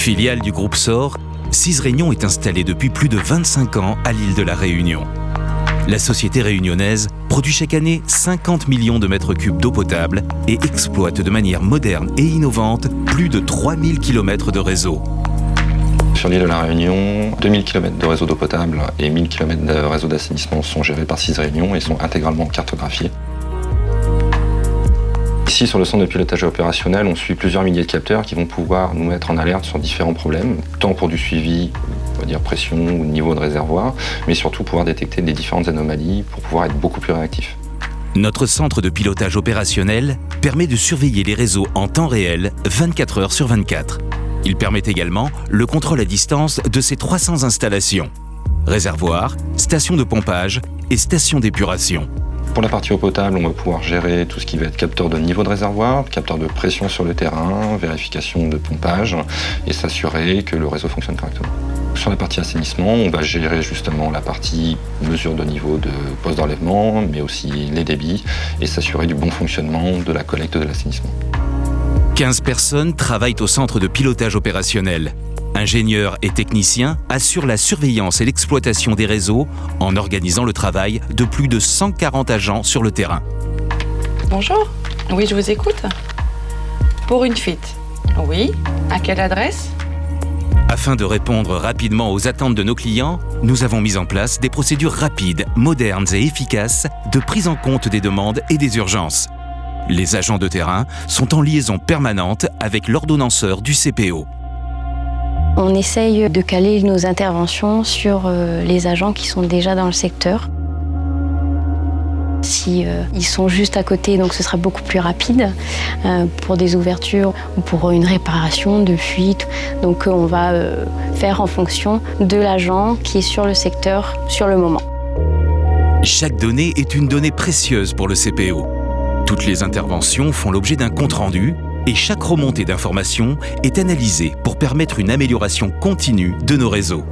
Filiale du groupe SOR, SIS Réunion est installée depuis plus de 25 ans à l'île de la Réunion. La société réunionnaise produit chaque année 50 millions de mètres cubes d'eau potable et exploite de manière moderne et innovante plus de 3000 km de réseau. Sur l'île de la Réunion, 2000 km de réseau d'eau potable et 1000 km de réseau d'assainissement sont gérés par SIS Réunion et sont intégralement cartographiés. Ici, sur le centre de pilotage opérationnel, on suit plusieurs milliers de capteurs qui vont pouvoir nous mettre en alerte sur différents problèmes, tant pour du suivi, on va dire pression ou niveau de réservoir, mais surtout pouvoir détecter les différentes anomalies pour pouvoir être beaucoup plus réactif. Notre centre de pilotage opérationnel permet de surveiller les réseaux en temps réel 24 heures sur 24. Il permet également le contrôle à distance de ces 300 installations. Réservoirs, stations de pompage et stations d'épuration. Pour la partie eau potable, on va pouvoir gérer tout ce qui va être capteur de niveau de réservoir, capteur de pression sur le terrain, vérification de pompage et s'assurer que le réseau fonctionne correctement. Sur la partie assainissement, on va gérer justement la partie mesure de niveau de poste d'enlèvement, mais aussi les débits et s'assurer du bon fonctionnement de la collecte de l'assainissement. 15 personnes travaillent au centre de pilotage opérationnel. Ingénieurs et techniciens assurent la surveillance et l'exploitation des réseaux en organisant le travail de plus de 140 agents sur le terrain. Bonjour, oui, je vous écoute. Pour une fuite, oui, à quelle adresse ? Afin de répondre rapidement aux attentes de nos clients, nous avons mis en place des procédures rapides, modernes et efficaces de prise en compte des demandes et des urgences. Les agents de terrain sont en liaison permanente avec l'ordonnanceur du CPO. On essaye de caler nos interventions sur les agents qui sont déjà dans le secteur. Si ils sont juste à côté, donc ce sera beaucoup plus rapide pour des ouvertures ou pour une réparation de fuite. Donc on va faire en fonction de l'agent qui est sur le secteur sur le moment. Chaque donnée est une donnée précieuse pour le CPO. Toutes les interventions font l'objet d'un compte-rendu et chaque remontée d'informations est analysée pour permettre une amélioration continue de nos réseaux.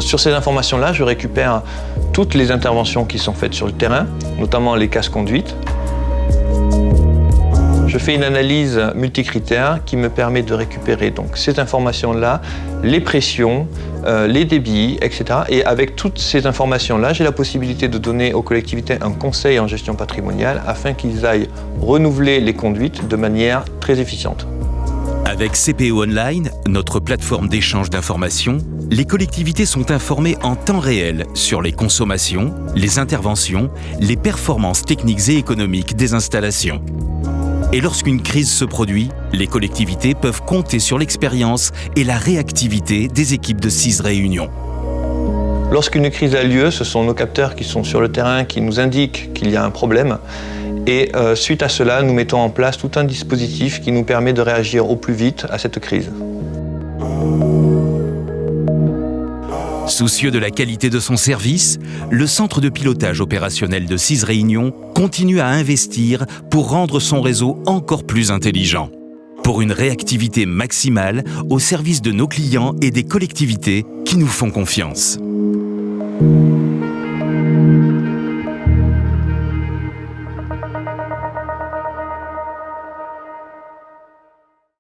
Sur ces informations-là, je récupère toutes les interventions qui sont faites sur le terrain, notamment les casse-conduites. Je fais une analyse multicritère qui me permet de récupérer donc ces informations-là, les pressions, les débits, etc. Et avec toutes ces informations-là, j'ai la possibilité de donner aux collectivités un conseil en gestion patrimoniale afin qu'ils aillent renouveler les conduites de manière très efficiente. Avec CPO Online, notre plateforme d'échange d'informations, les collectivités sont informées en temps réel sur les consommations, les interventions, les performances techniques et économiques des installations. Et lorsqu'une crise se produit, les collectivités peuvent compter sur l'expérience et la réactivité des équipes de SIS Réunion. Lorsqu'une crise a lieu, ce sont nos capteurs qui sont sur le terrain qui nous indiquent qu'il y a un problème. Et suite à cela, nous mettons en place tout un dispositif qui nous permet de réagir au plus vite à cette crise. Soucieux de la qualité de son service, le centre de pilotage opérationnel de SIS Réunion continue à investir pour rendre son réseau encore plus intelligent. Pour une réactivité maximale au service de nos clients et des collectivités qui nous font confiance.